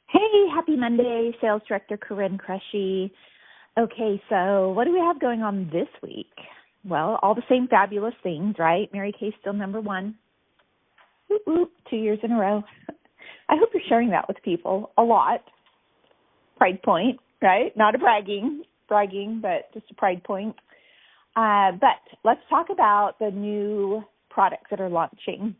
Hey, happy Monday, Sales Director Corinne Crushy. Okay, so what do we have going on this week? Well, all the same fabulous things, right? Mary Kay still number one. Whoop, whoop, 2 years in a row. I hope you're sharing that with people a lot. Pride point, right? Not a bragging, but just a pride point. But let's talk about the new products that are launching.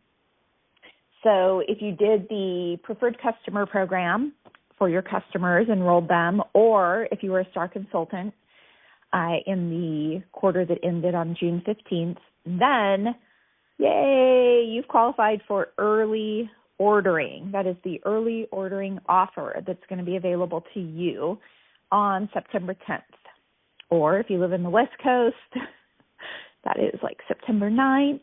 So if you did the Preferred Customer Program for your customers, enrolled them, or if you were a STAR consultant in the quarter that ended on June 15th, then, yay, you've qualified for early ordering. That is the early ordering offer that's going to be available to you on September 10th. Or if you live in the West Coast, that is like September 9th.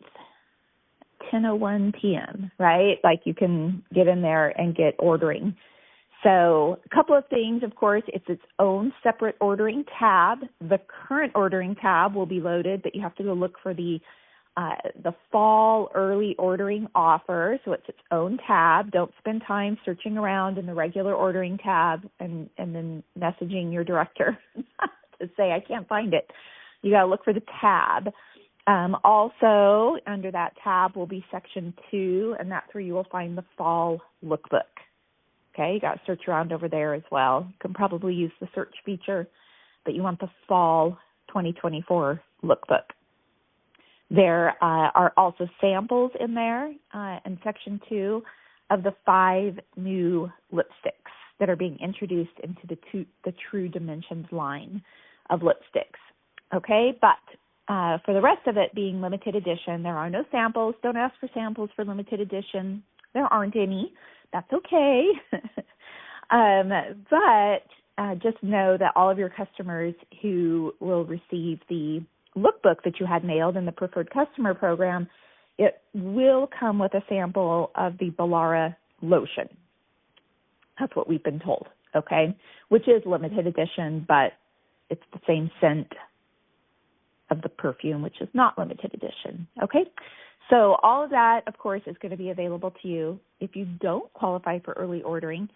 10:01 p.m., right? Like you can get in there and get ordering. So a couple of things, of course, it's its own separate ordering tab. The current ordering tab will be loaded, but you have to go look for the fall early ordering offer. So it's its own tab. Don't spend time searching around in the regular ordering tab and then messaging your director to say, I can't find it. You got to look for the tab. Also, under that tab will be section 2, and that's where you will find the fall lookbook. Okay, you got to search around over there as well. You can probably use the search feature, but you want the fall 2024 lookbook. There are also samples in there in section 2 of the 5 new lipsticks that are being introduced into the True Dimensions line of lipsticks. Okay, but for the rest of it being limited edition, there are no samples. Don't ask for samples for limited edition. There aren't any. That's okay. But just know that all of your customers who will receive the lookbook that you had mailed in the Preferred Customer Program, it will come with a sample of the Balara lotion. That's what we've been told, okay, which is limited edition, but it's the same scent of the perfume, which is not limited edition, okay? So all of that, of course, is going to be available to you. If you don't qualify for early ordering,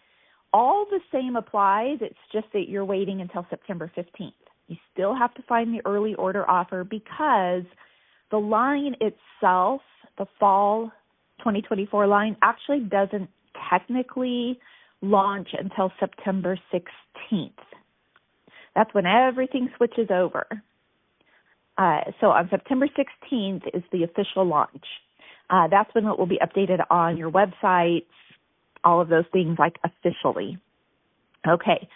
all the same applies. It's just that you're waiting until September 15th. You still have to find the early order offer because the line itself, the fall 2024 line, actually doesn't technically launch until September 16th. That's when everything switches over. So on September 16th is the official launch. That's when it will be updated on your websites, all of those things like officially. Okay,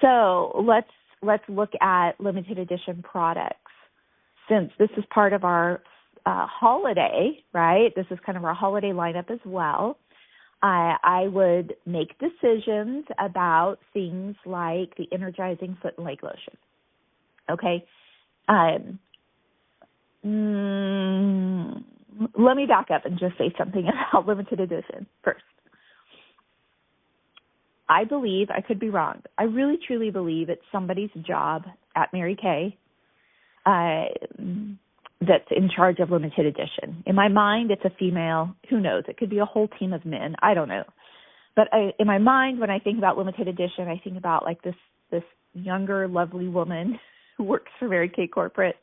so let's look at limited edition products. Since this is part of our holiday, right? This is kind of our holiday lineup as well. I would make decisions about things like the Energizing Foot and Leg Lotion. Okay. Let me back up and just say something about limited edition first. I believe, I could be wrong, I really truly believe it's somebody's job at Mary Kay that's in charge of limited edition. In my mind, it's a female. Who knows? It could be a whole team of men. I don't know. But in my mind, when I think about limited edition, I think about like this younger, lovely woman who works for Mary Kay Corporate.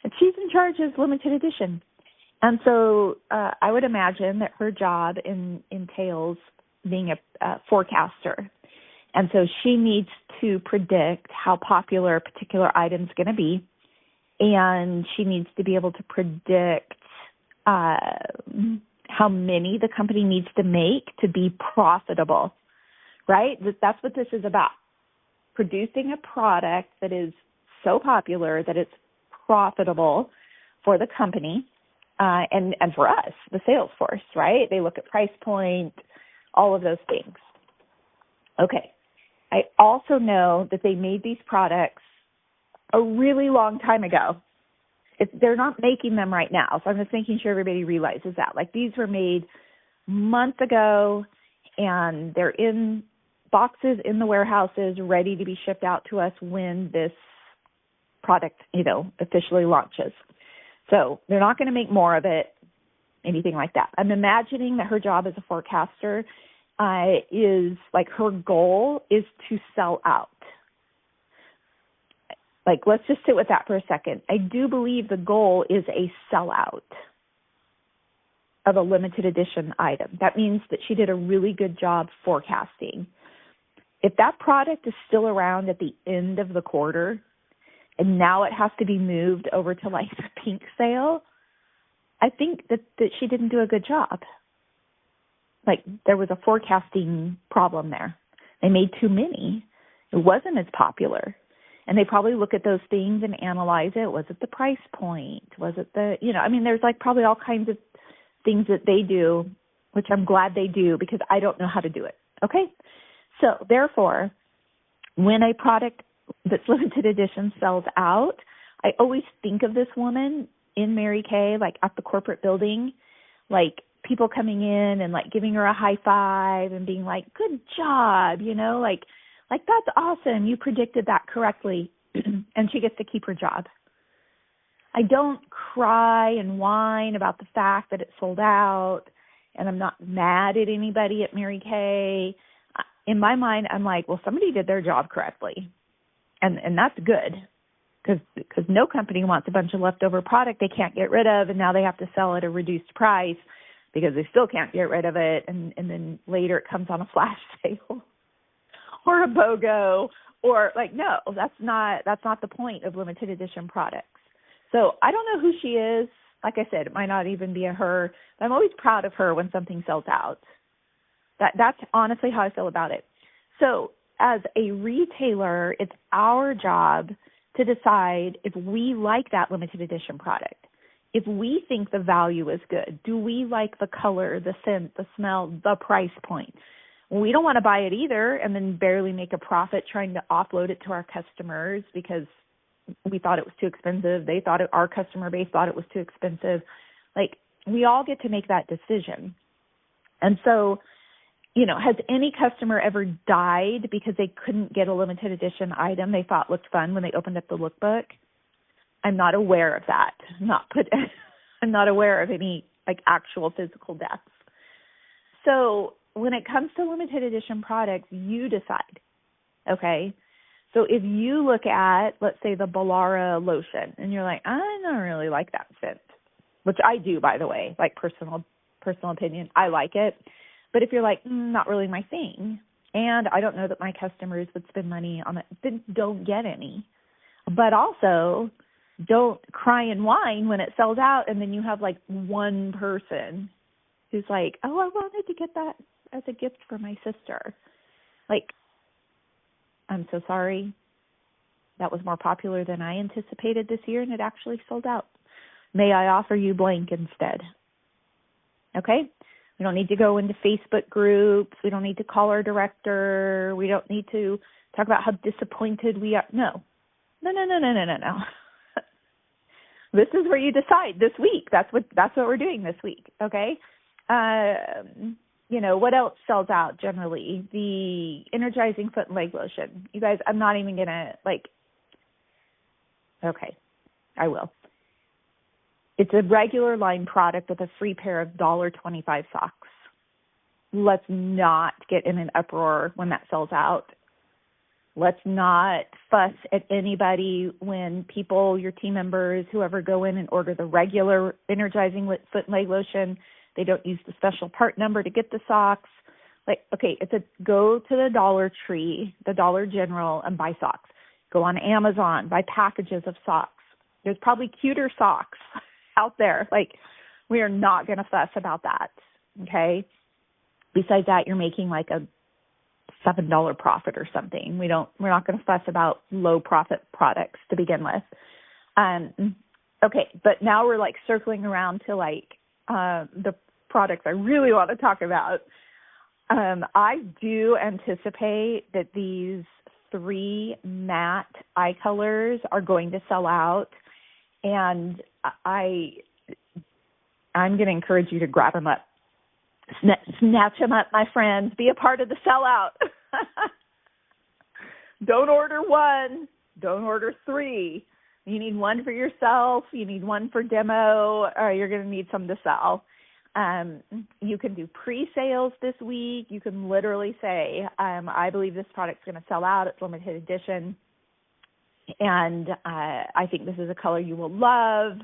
And she's in charge of limited edition. And so I would imagine that her job entails being a forecaster. And so she needs to predict how popular a particular item is going to be. And she needs to be able to predict how many the company needs to make to be profitable, right? That's what this is about. Producing a product that is so popular that it's profitable for the company and for us, the sales force, right? They look at price point, all of those things. Okay. I also know that they made these products a really long time ago. They're not making them right now, so I'm just making sure everybody realizes that. Like, these were made months ago, and they're in boxes in the warehouses ready to be shipped out to us when this product, officially launches. So they're not going to make more of it, anything like that. I'm imagining that her job as a forecaster is like her goal is to sell out. Like, let's just sit with that for a second. I do believe the goal is a sellout of a limited edition item. That means that she did a really good job forecasting. If that product is still around at the end of the quarter and now it has to be moved over to like the pink sale, I think that she didn't do a good job. Like, there was a forecasting problem there. They made too many. It wasn't as popular. And they probably look at those things and analyze it. Was it the price point? Was it the, there's like probably all kinds of things that they do, which I'm glad they do because I don't know how to do it. Okay? So therefore, when a product that's limited edition sells out, I always think of this woman in Mary Kay, like at the corporate building, like people coming in and like giving her a high five and being like, good job, like that's awesome. You predicted that correctly. And she gets to keep her job. I don't cry and whine about the fact that it sold out, and I'm not mad at anybody at Mary Kay. In my mind, I'm like, well, somebody did their job correctly, and that's good because no company wants a bunch of leftover product they can't get rid of, and now they have to sell at a reduced price because they still can't get rid of it, and then later it comes on a flash sale or a BOGO or like, no, that's not the point of limited edition products. So I don't know who she is. Like I said, it might not even be a her, but I'm always proud of her when something sells out. That's honestly how I feel about it. So as a retailer, it's our job to decide if we like that limited edition product. If we think the value is good, do we like the color, the scent, the smell, the price point? We don't want to buy it either and then barely make a profit trying to offload it to our customers because we thought it was too expensive. They thought our customer base thought it was too expensive. Like, we all get to make that decision. And so, has any customer ever died because they couldn't get a limited edition item they thought looked fun when they opened up the lookbook? I'm not aware of that. I'm not aware of any like actual physical deaths. So when it comes to limited edition products, you decide, okay? So if you look at, let's say, the Balara lotion, and you're like, I don't really like that scent, which I do, by the way, like personal opinion, I like it. But if you're like, not really my thing, and I don't know that my customers would spend money on it, then don't get any. But also, don't cry and whine when it sells out, and then you have like one person who's like, oh, I wanted to get that as a gift for my sister. Like, I'm so sorry. That was more popular than I anticipated this year, and it actually sold out. May I offer you blank instead? Okay? We don't need to go into Facebook groups. We don't need to call our director. We don't need to talk about how disappointed we are. No. This is where you decide this week. That's what we're doing this week, okay? What else sells out generally? The energizing foot and leg lotion. You guys, I'm not even going to, okay, I will. It's a regular line product with a free pair of $1.25 socks. Let's not get in an uproar when that sells out. Let's not fuss at anybody when people, your team members, whoever go in and order the regular energizing foot and leg lotion. They don't use the special part number to get the socks. Go to the Dollar Tree, the Dollar General, and buy socks. Go on Amazon, buy packages of socks. There's probably cuter socks out there. We are not going to fuss about that, okay? Besides that, you're making like a $7 profit or something. We're not going to fuss about low profit products to begin with. Okay, but now we're circling around to the products I really want to talk about. I do anticipate that these 3 matte eye colors are going to sell out, and I'm going to encourage you to grab them up. Snatch them up, my friends. Be a part of the sellout. Don't order 1. Don't order 3. You need 1 for yourself. You need 1 for demo. Or you're going to need some to sell. You can do pre-sales this week. You can literally say, I believe this product's going to sell out. It's limited edition. And I think this is a color you will love.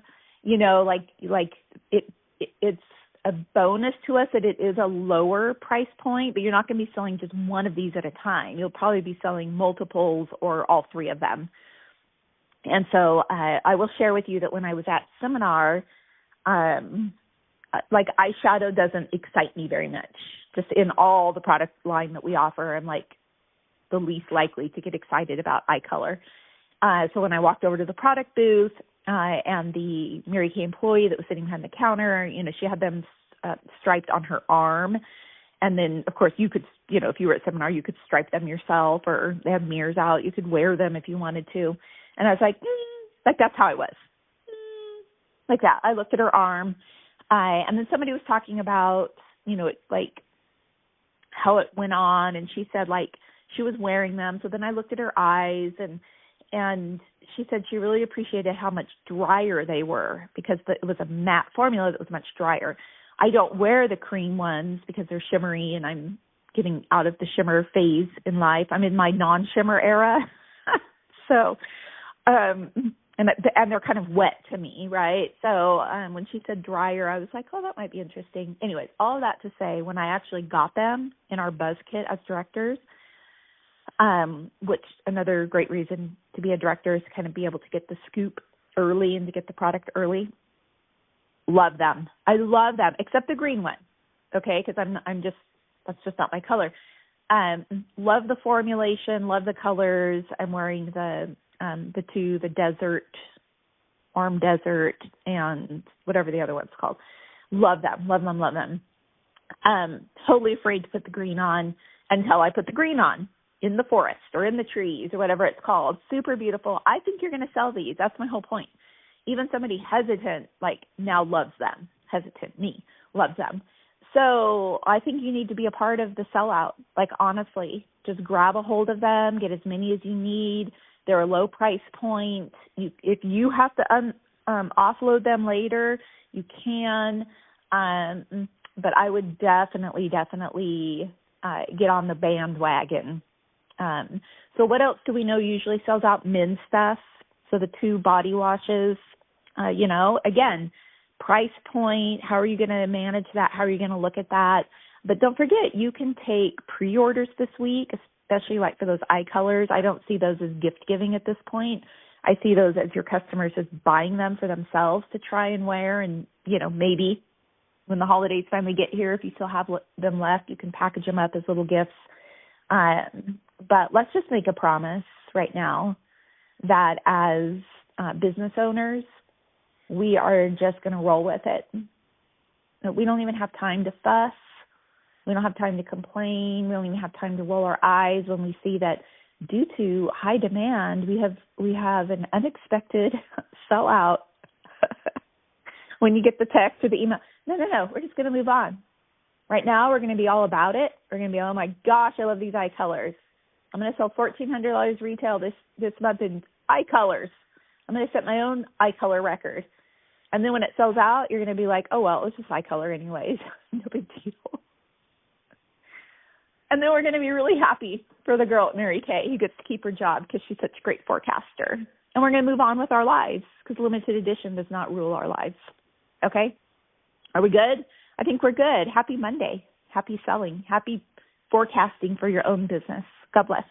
It's a bonus to us that it is a lower price point, but you're not going to be selling just one of these at a time. You'll probably be selling multiples or all three of them. And so I will share with you that when I was at seminar, eyeshadow doesn't excite me very much. Just in all the product line that we offer, I'm like the least likely to get excited about eye color. So when I walked over to the product booth and the Mary Kay employee that was sitting behind the counter, she had them striped on her arm. And then, of course, you could, if you were at seminar, you could stripe them yourself, or they have mirrors out. You could wear them if you wanted to. And I was like that's how I was. Like that. I looked at her arm. And then somebody was talking about, how it went on. And she said, she was wearing them. So then I looked at her eyes, and she said she really appreciated how much drier they were because it was a matte formula that was much drier. I don't wear the cream ones because they're shimmery, and I'm getting out of the shimmer phase in life. I'm in my non-shimmer era. So, and they're kind of wet to me, right? So when she said drier, I was like, oh, that might be interesting. Anyways, all of that to say, when I actually got them in our buzz kit as directors, which another great reason to be a director is to kind of be able to get the scoop early and to get the product early. Love them. I love them, except the green one, okay? Because that's just not my color. Love the formulation, love the colors. I'm wearing the desert, arm desert, and whatever the other one's called. Love them, love them, love them. Totally afraid to put the green on until I put the green on in the forest or in the trees or whatever it's called. Super beautiful. I think you're going to sell these. That's my whole point. Even somebody hesitant, now loves them. Hesitant, me, loves them. So I think you need to be a part of the sellout. Honestly, just grab a hold of them, get as many as you need. They're a low price point. If you have to offload them later, you can. But I would definitely get on the bandwagon. So what else do we know usually sells out? Men's stuff. So the 2 body washes, again, price point. How are you going to manage that? How are you going to look at that? But don't forget, you can take pre-orders this week, especially for those eye colors. I don't see those as gift giving at this point. I see those as your customers just buying them for themselves to try and wear. And, maybe when the holidays finally get here, if you still have them left, you can package them up as little gifts. But let's just make a promise right now that as business owners, we are just going to roll with it. We don't even have time to fuss. We don't have time to complain. We don't even have time to roll our eyes when we see that due to high demand, we have an unexpected sellout. When you get the text or the email, no, we're just going to move on. Right now, we're going to be all about it. We're going to be, oh my gosh, I love these eye colors. I'm going to sell $1,400 retail this month in eye colors. I'm going to set my own eye color record. And then when it sells out, you're going to be like, oh, well, it's just eye color anyways. No big deal. And then we're going to be really happy for the girl at Mary Kay who gets to keep her job because she's such a great forecaster. And we're going to move on with our lives because limited edition does not rule our lives. Okay? Are we good? I think we're good. Happy Monday. Happy selling. Happy forecasting for your own business. God bless.